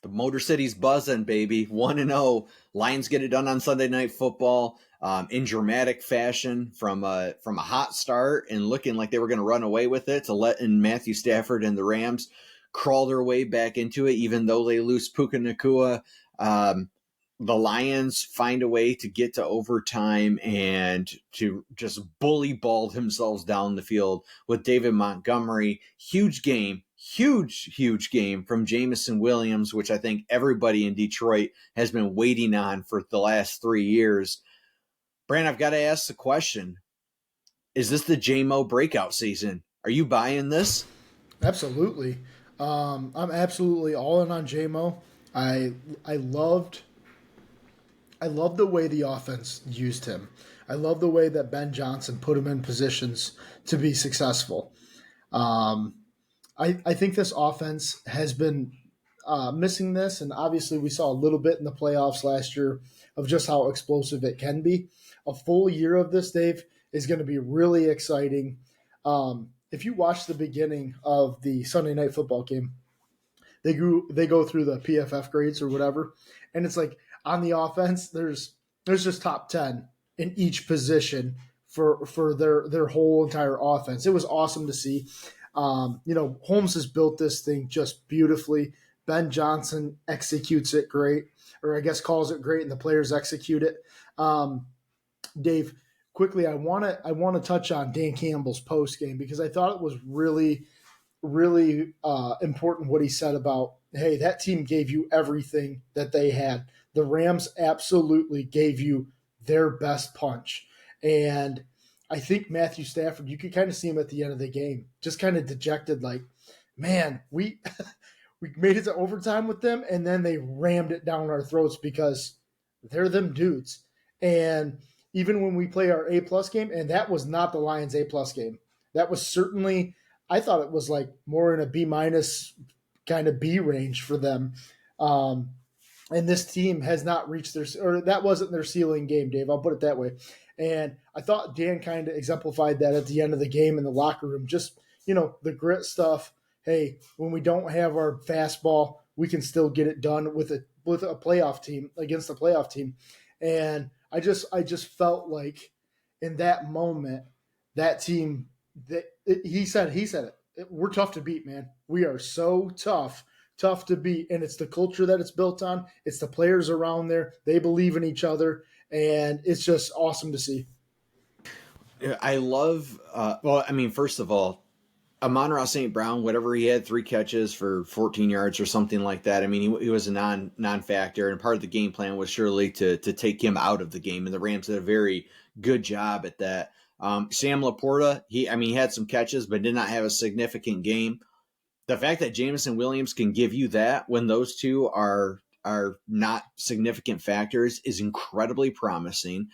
The Motor City's buzzing, baby. 1-0. Lions get it done on Sunday Night Football in dramatic fashion from a hot start and looking like they were going to run away with it to letting Matthew Stafford and the Rams crawl their way back into it, even though they lose Puka Nacua. The Lions find a way to get to overtime and to just bully ball themselves down the field with David Montgomery. Huge game from Jameson Williams, which I think everybody in Detroit has been waiting on for the last 3 years. Brand, I've got to ask the question, is this the Jamo breakout season? Are you buying this? Absolutely. I'm absolutely all in on Jamo. I loved the way the offense used him. I love the way that Ben Johnson put him in positions to be successful. I think this offense has been missing this, and obviously we saw a little bit in the playoffs last year of just how explosive it can be. A full year of this, Dave, is going to be really exciting. If you watch the beginning of the Sunday Night Football game, they go through the PFF grades or whatever, and it's like on the offense, there's just top 10 in each position for their whole entire offense. It was awesome to see. Holmes has built this thing just beautifully. Ben Johnson executes it great, or I guess calls it great, and the players execute it. Dave, quickly, I want to touch on Dan Campbell's post game because I thought it was really, really important what he said about, hey, that team gave you everything that they had. The Rams absolutely gave you their best punch, and I think Matthew Stafford, you could kind of see him at the end of the game, just kind of dejected, like, man, we made it to overtime with them, and then they rammed it down our throats because they're them dudes. And even when we play our A-plus game, and that was not the Lions' A-plus game. That was certainly, I thought it was like more in a B-minus kind of B range for them. And this team has not reached that wasn't their ceiling game, Dave. I'll put it that way. And I thought Dan kind of exemplified that at the end of the game in the locker room. Just, the grit stuff. Hey, when we don't have our fastball, we can still get it done with a playoff team against a playoff team. And I just felt like in that moment, that team, he said it. We're tough to beat, man. We are so tough to beat, and it's the culture that it's built on. It's the players around there. They believe in each other, and it's just awesome to see. I love, first of all, Amon-Ra St. Brown, whatever he had, 3 catches for 14 yards or something like that. I mean, he was a non-factor, and part of the game plan was surely to take him out of the game, and the Rams did a very good job at that. Sam Laporta, he had some catches, but did not have a significant game. The fact that Jameson Williams can give you that when those two are not significant factors is incredibly promising.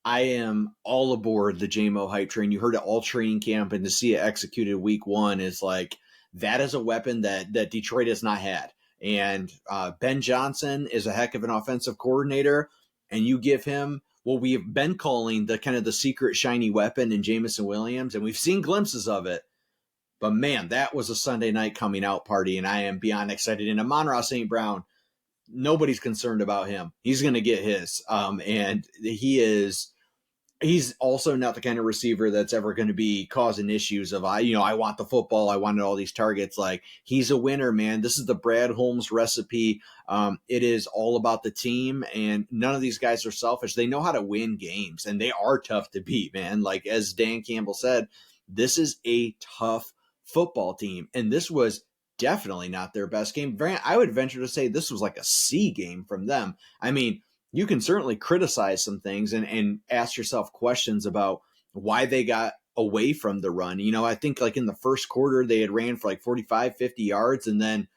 I am all aboard the Jamo hype train. You heard it all training camp, and to see it executed week 1 is like, that is a weapon that Detroit has not had. And Ben Johnson is a heck of an offensive coordinator, and you give him what we have been calling the kind of the secret shiny weapon in Jameson Williams, and we've seen glimpses of it. But man, that was a Sunday night coming out party, and I am beyond excited. And Amon-Ra St. Brown, nobody's concerned about him. He's going to get his. And he's also not the kind of receiver that's ever going to be causing issues of, I want the football. I wanted all these targets. Like, he's a winner, man. This is the Brad Holmes recipe. It is all about the team, and none of these guys are selfish. They know how to win games, and they are tough to beat, man. Like, as Dan Campbell said, this is a tough football team, and this was definitely not their best game. I would venture to say this was like a C game from them. I mean, you can certainly criticize some things and ask yourself questions about why they got away from the run. I think like in the first quarter, they had ran for like 45, 50 yards. And then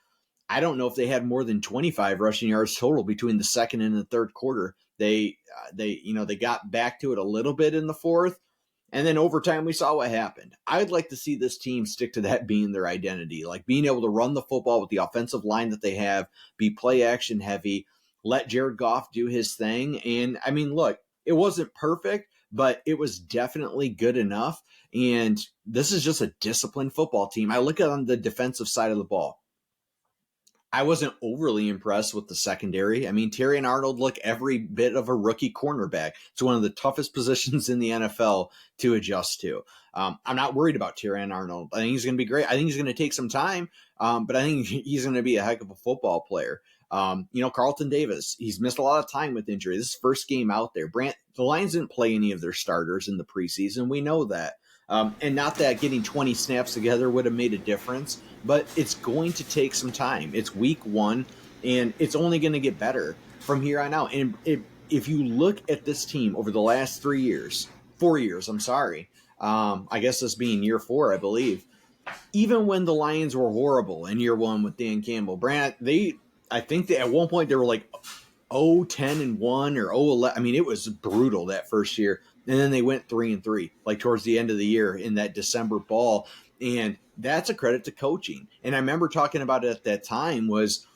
I don't know if they had more than 25 rushing yards total between the second and the third quarter. They got back to it a little bit in the fourth. And then over time, we saw what happened. I'd like to see this team stick to that being their identity, like being able to run the football with the offensive line that they have, be play action heavy, let Jared Goff do his thing. And I mean, look, it wasn't perfect, but it was definitely good enough. And this is just a disciplined football team. I look at on the defensive side of the ball. I wasn't overly impressed with the secondary. I mean, Terry and Arnold look every bit of a rookie cornerback. It's one of the toughest positions in the NFL to adjust to. I'm not worried about Terry and Arnold. I think he's going to be great. I think he's going to take some time, but I think he's going to be a heck of a football player. Carlton Davis, he's missed a lot of time with injury. This is his first game out there. The Lions didn't play any of their starters in the preseason. We know that. And not that getting 20 snaps together would have made a difference, but it's going to take some time. It's week 1, and it's only going to get better from here on out. And if you look at this team over the last 4 years, I guess this being year 4, I believe, even when the Lions were horrible in year 1 with Dan Campbell, I think that at one point they were like 0-10-1 or 0-11. I mean, it was brutal that first year. And then they went 3-3, like towards the end of the year in that December ball. And that's a credit to coaching. And I remember talking about it at that time was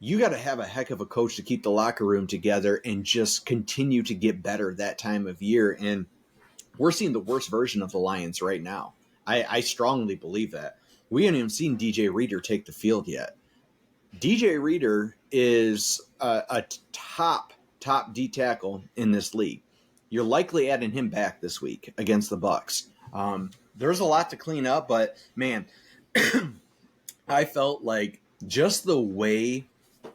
you got to have a heck of a coach to keep the locker room together and just continue to get better that time of year. And we're seeing the worst version of the Lions right now. I strongly believe that. We haven't even seen DJ Reader take the field yet. DJ Reader is a top D tackle in this league. You're likely adding him back this week against the Bucs. There's a lot to clean up, but man, I felt like just the way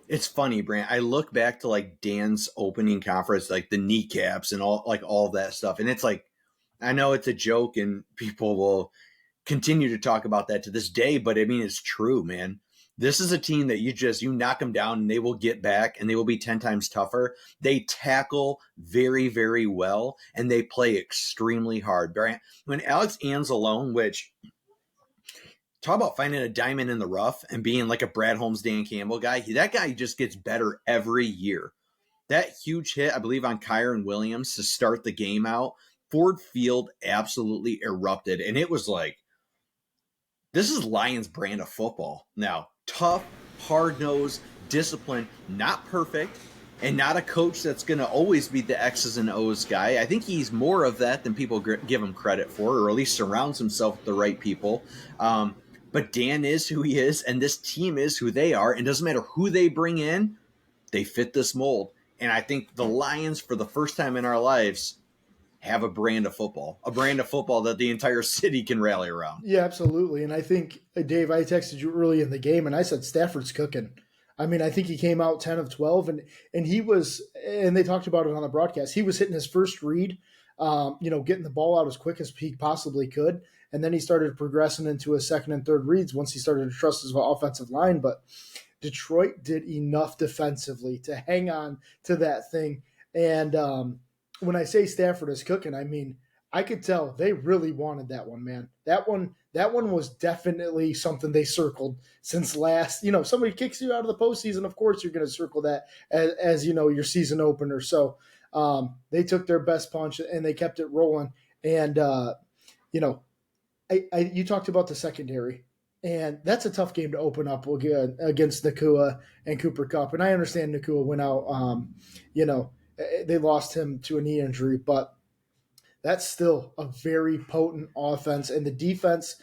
it's funny, Brant. I look back to like Dan's opening conference, like the kneecaps and all that stuff. And it's like, I know it's a joke and people will continue to talk about that to this day, but I mean, it's true, man. This is a team that you knock them down and they will get back and they will be 10 times tougher. They tackle very, very well and they play extremely hard. When Alex Anzalone, which talk about finding a diamond in the rough and being like a Brad Holmes, Dan Campbell guy, that guy just gets better every year. That huge hit, I believe, on Kyron Williams to start the game out, Ford Field absolutely erupted. And it was like, this is Lions brand of football. Now, tough, hard-nosed, disciplined, not perfect, and not a coach that's going to always be the X's and O's guy. I think he's more of that than people give him credit for, or at least surrounds himself with the right people. But Dan is who he is, and this team is who they are, and it doesn't matter who they bring in, they fit this mold. And I think the Lions, for the first time in our lives, have a brand of football that the entire city can rally around. Yeah, absolutely. And I think, Dave, I texted you early in the game and I said Stafford's cooking. I mean, I think he came out 10 of 12 and he was, and they talked about it on the broadcast, he was hitting his first read, getting the ball out as quick as he possibly could. And then he started progressing into his second and third reads once he started to trust his offensive line. But Detroit did enough defensively to hang on to that thing. And, when I say Stafford is cooking, I mean, I could tell they really wanted that one, man. That one was definitely something they circled since last. Somebody kicks you out of the postseason, of course you're going to circle that as your season opener. So they took their best punch and they kept it rolling. And you talked about the secondary, and that's a tough game to open up against Nacua and Cooper Kupp. And I understand Nacua went out, they lost him to a knee injury, but that's still a very potent offense. And the defense,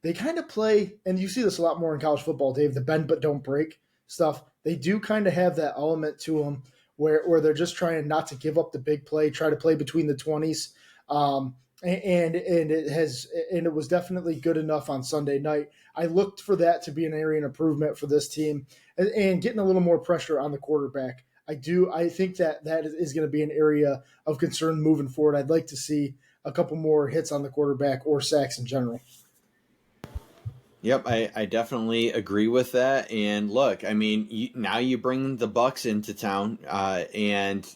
they kind of play, and you see this a lot more in college football, Dave, the bend but don't break stuff. They do kind of have that element to them where they're just trying not to give up the big play, try to play between the 20s. And it was definitely good enough on Sunday night. I looked for that to be an area of improvement for this team and getting a little more pressure on the quarterback. I think that is going to be an area of concern moving forward. I'd like to see a couple more hits on the quarterback or sacks in general. Yep, I definitely agree with that. And look, I mean, now you bring the Bucs into town, and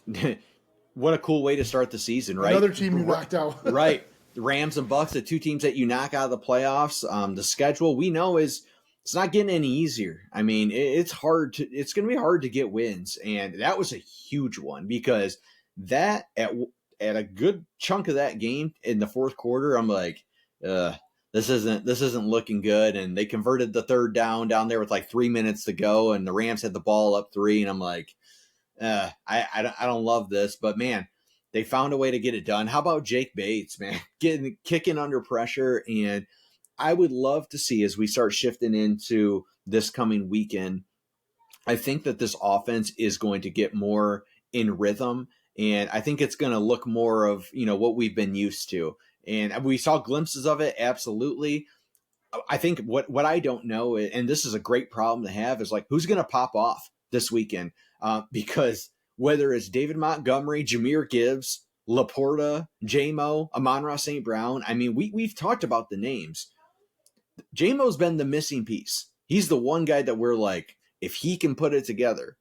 what a cool way to start the season, right? Another team you knocked out. Right. The Rams and Bucs, the two teams that you knock out of the playoffs. The schedule we know it's not getting any easier. I mean, it's going to be hard to get wins. And that was a huge one because that at a good chunk of that game in the fourth quarter, I'm like, this isn't looking good. And they converted the third down there with like 3 minutes to go. And the Rams had the ball up 3. And I'm like, I don't love this, but man, they found a way to get it done. How about Jake Bates, man, kicking under pressure? And I would love to see, as we start shifting into this coming weekend, I think that this offense is going to get more in rhythm, and I think it's going to look more of, what we've been used to. And we saw glimpses of it, absolutely. I think what I don't know, and this is a great problem to have, is like who's going to pop off this weekend, because whether it's David Montgomery, Jahmyr Gibbs, Laporta, Jamo, Amon-Ra St. Brown, I mean, we've talked about the names. Jamo's been the missing piece. He's the one guy that we're like, if he can put it together,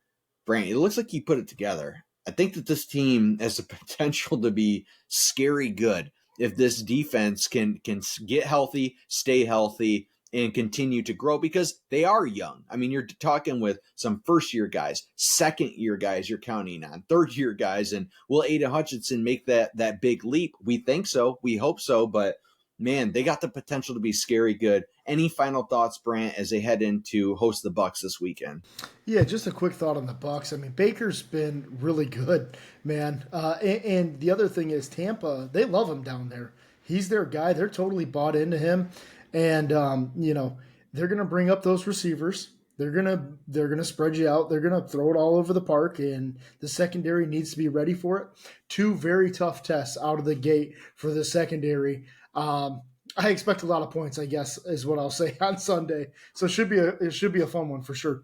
Brand, it looks like he put it together. I think that this team has the potential to be scary good if this defense can get healthy, stay healthy, and continue to grow, because they are young. I mean, you're talking with some first year guys, second year guys you're counting on, third year guys, and will Aiden Hutchinson make that big leap? We think so. We hope so, but man, they got the potential to be scary good. Any final thoughts, Brant, as they head in to host the Bucs this weekend? Yeah, just a quick thought on the Bucs. I mean, Baker's been really good, man. And the other thing is Tampa, they love him down there. He's their guy. They're totally bought into him, and they're gonna bring up those receivers. They're gonna spread you out. They're gonna throw it all over the park, and the secondary needs to be ready for it. Two very tough tests out of the gate for the secondary. I expect a lot of points, I guess, is what I'll say on Sunday. So it should be a fun one for sure.